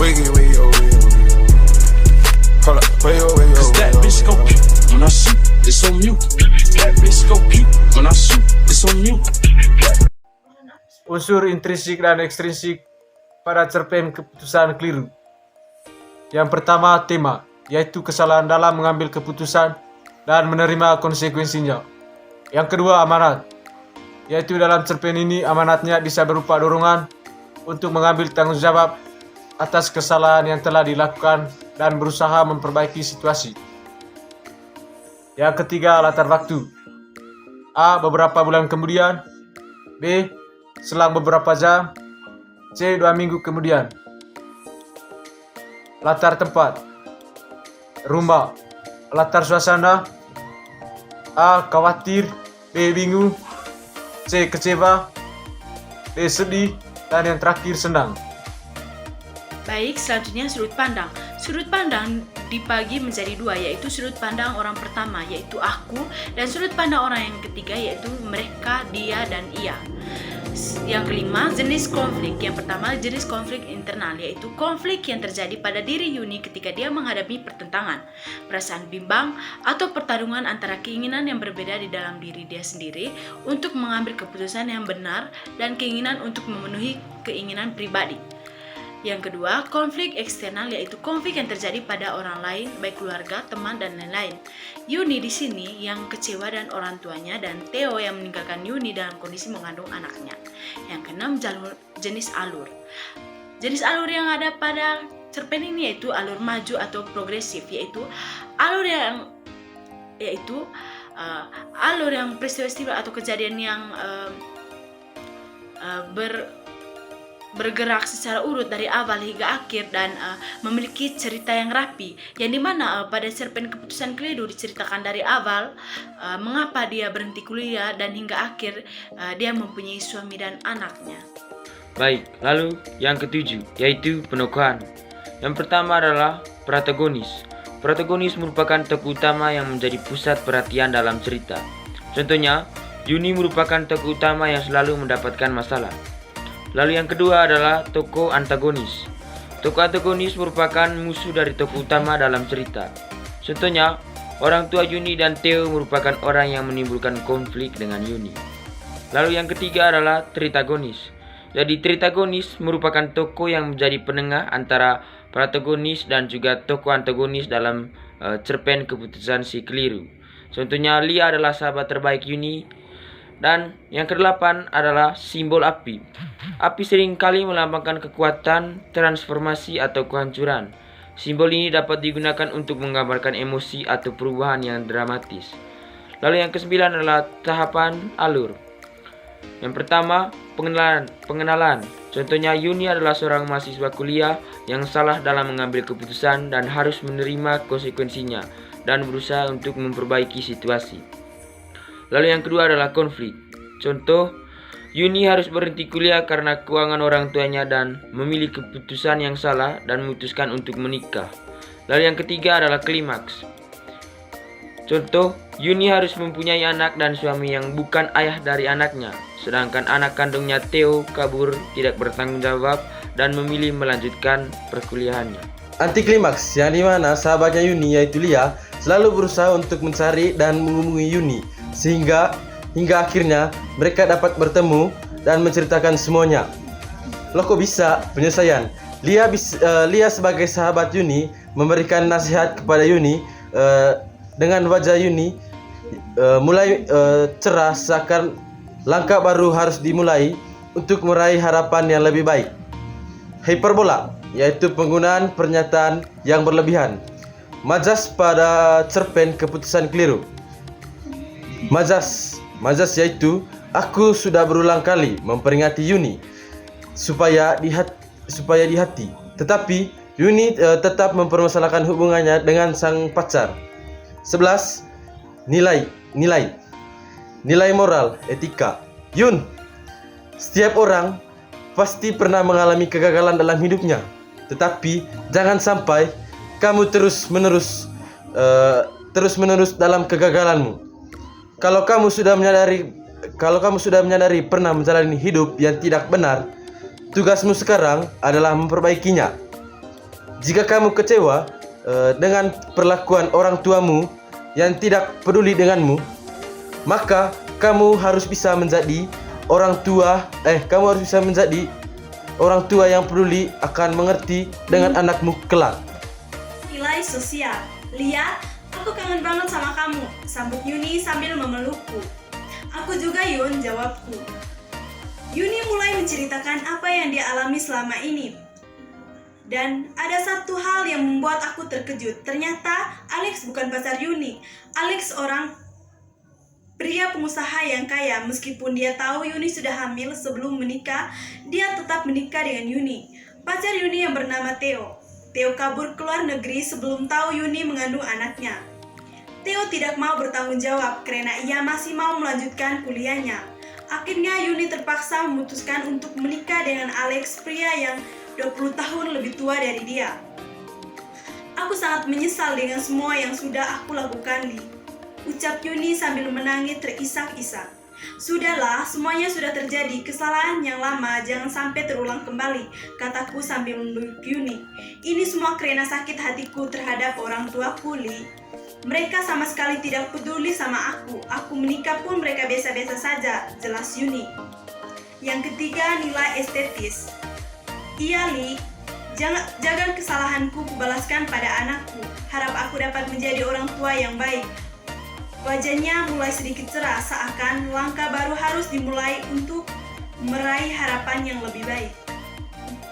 Wiggy, wiggy, oh, wiggy, oh, wiggy, oh. Hold up, wiggy, oh, wiggy, oh, Cause that wiggy, oh, bitch go wiggy, puke when I shoot, it's on mute. That bitch go puke when I shoot, it's on mute. Unsur intrinsik dan ekstrinsik pada cerpen keputusan keliru. Yang pertama, tema, yaitu kesalahan dalam mengambil keputusan dan menerima konsekuensinya. Yang kedua, amanat, yaitu dalam cerpen ini amanatnya bisa berupa dorongan untuk mengambil tanggung jawab atas kesalahan yang telah dilakukan dan berusaha memperbaiki situasi. Yang ketiga, latar waktu. A. Beberapa bulan kemudian. B. Selang beberapa jam. C. 2 minggu kemudian. Latar tempat. Rumah. Latar suasana. A. Khawatir. B. Bingung. C. Kecewa. D. Sedih. Dan yang terakhir, senang. Baik, selanjutnya sudut pandang. Sudut pandang dibagi menjadi dua, yaitu sudut pandang orang pertama, yaitu aku, dan sudut pandang orang yang ketiga, yaitu mereka, dia, dan ia. Yang kelima, jenis konflik. Yang pertama, jenis konflik internal, yaitu konflik yang terjadi pada diri Yuni ketika dia menghadapi pertentangan, perasaan bimbang, atau pertarungan antara keinginan yang berbeda di dalam diri dia sendiri untuk mengambil keputusan yang benar dan keinginan untuk memenuhi keinginan pribadi. Yang kedua, konflik eksternal, yaitu konflik yang terjadi pada orang lain, baik keluarga, teman, dan lain-lain. Yuni di sini yang kecewa dan orang tuanya, dan Theo yang meninggalkan Yuni dalam kondisi mengandung anaknya. Yang keenam, jenis alur. Jenis alur yang ada pada cerpen ini yaitu alur maju atau progresif, yaitu alur yang peristiwa atau kejadian yang bergerak secara urut dari awal hingga akhir dan memiliki cerita yang rapi, yang dimana pada cerpen keputusan keliru diceritakan dari awal mengapa dia berhenti kuliah dan hingga akhir dia mempunyai suami dan anaknya. Baik, lalu yang ketujuh yaitu penokohan. Yang pertama adalah protagonis. Protagonis merupakan tokoh utama yang menjadi pusat perhatian dalam cerita. Contohnya, Yuni merupakan tokoh utama yang selalu mendapatkan masalah. Lalu yang kedua adalah tokoh antagonis. Tokoh antagonis merupakan musuh dari tokoh utama dalam cerita. Contohnya, orang tua Yuni dan Theo merupakan orang yang menimbulkan konflik dengan Yuni. Lalu yang ketiga adalah tritagonis. Jadi tritagonis merupakan tokoh yang menjadi penengah antara protagonis dan juga tokoh antagonis dalam cerpen keputusan si keliru. Contohnya, Lia adalah sahabat terbaik Yuni. Dan yang kedelapan adalah simbol api. Api seringkali melambangkan kekuatan, transformasi, atau kehancuran. Simbol ini dapat digunakan untuk menggambarkan emosi atau perubahan yang dramatis. Lalu yang kesembilan adalah tahapan alur. Yang pertama, pengenalan. Contohnya, Yuni adalah seorang mahasiswa kuliah yang salah dalam mengambil keputusan dan harus menerima konsekuensinya dan berusaha untuk memperbaiki situasi. Lalu yang kedua adalah konflik. Contoh, Yuni harus berhenti kuliah karena keuangan orang tuanya dan memilih keputusan yang salah dan memutuskan untuk menikah. Lalu yang ketiga adalah klimaks. Contoh, Yuni harus mempunyai anak dan suami yang bukan ayah dari anaknya, sedangkan anak kandungnya Theo kabur, tidak bertanggung jawab, dan memilih melanjutkan perkuliahannya. Anti klimaks, yang dimana sahabatnya Yuni yaitu Lia selalu berusaha untuk mencari dan menghubungi Yuni, sehingga hingga akhirnya mereka dapat bertemu dan menceritakan semuanya. Loh, kok bisa? Penyelesaian. Lia sebagai sahabat Yuni memberikan nasihat kepada Yuni dengan wajah Yuni mulai cerah, seakan langkah baru harus dimulai untuk meraih harapan yang lebih baik. Hiperbola, yaitu penggunaan pernyataan yang berlebihan. Majas pada cerpen keputusan keliru. Majas yaitu aku sudah berulang kali memperingati Yuni supaya di hati, tetapi Yuni tetap mempermasalahkan hubungannya dengan sang pacar. 11. Nilai moral, etika. Yun, setiap orang pasti pernah mengalami kegagalan dalam hidupnya, tetapi jangan sampai kamu terus menerus dalam kegagalanmu. Kalau kamu sudah menyadari pernah menjalani hidup yang tidak benar, tugasmu sekarang adalah memperbaikinya. Jika kamu kecewa dengan perlakuan orang tuamu yang tidak peduli denganmu, maka kamu harus bisa menjadi orang tua yang peduli akan mengerti dengan anakmu kelak. Nilai sosial. Lihat, aku kangen banget sama kamu, sambut Yuni sambil memelukku. Aku juga, Yun, jawabku. Yuni mulai menceritakan apa yang dia alami selama ini. Dan ada satu hal yang membuat aku terkejut. Ternyata Alex bukan pacar Yuni. Alex orang pria pengusaha yang kaya. Meskipun dia tahu Yuni sudah hamil sebelum menikah, dia tetap menikah dengan Yuni. Pacar Yuni yang bernama Theo. Theo kabur ke luar negeri sebelum tahu Yuni mengandung anaknya. Theo tidak mau bertanggung jawab karena ia masih mau melanjutkan kuliahnya. Akhirnya Yuni terpaksa memutuskan untuk menikah dengan Alex, pria yang 20 tahun lebih tua dari dia. Aku sangat menyesal dengan semua yang sudah aku lakukan, Li, ucap Yuni sambil menangis terisak-isak. Sudahlah, semuanya sudah terjadi. Kesalahan yang lama jangan sampai terulang kembali, kataku sambil menunduk Yuni. Ini semua karena sakit hatiku terhadap orang tuaku, Li. Mereka sama sekali tidak peduli sama aku. Aku menikah pun mereka biasa-biasa saja, jelas Yuni. Yang ketiga, nilai estetis. Iya, Li, jangan kesalahanku kubalaskan pada anakku. Harap aku dapat menjadi orang tua yang baik. Wajahnya mulai sedikit cerah, seakan langkah baru harus dimulai untuk meraih harapan yang lebih baik.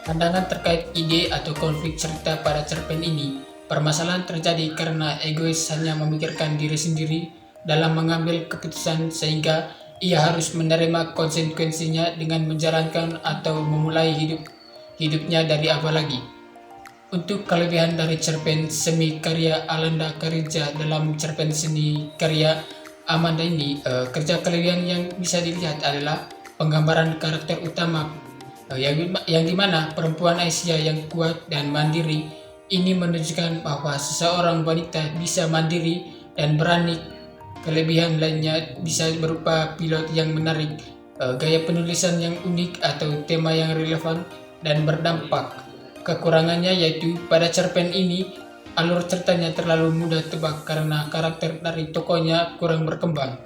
Pandangan terkait ide atau konflik cerita pada cerpen ini, permasalahan terjadi karena egois hanya memikirkan diri sendiri dalam mengambil keputusan sehingga ia harus menerima konsekuensinya dengan menjalankan atau memulai hidupnya dari awal lagi. Untuk kelebihan dari cerpen semi karya Alanda Karija dalam cerpen seni karya Amanda ini, kerja kelebihan yang bisa dilihat adalah penggambaran karakter utama yang dimana perempuan Asia yang kuat dan mandiri ini menunjukkan bahwa seseorang wanita bisa mandiri dan berani. Kelebihan lainnya bisa berupa pilot yang menarik, gaya penulisan yang unik atau tema yang relevan dan berdampak. Kekurangannya yaitu pada cerpen ini alur ceritanya terlalu mudah tebak karena karakter dari tokohnya kurang berkembang.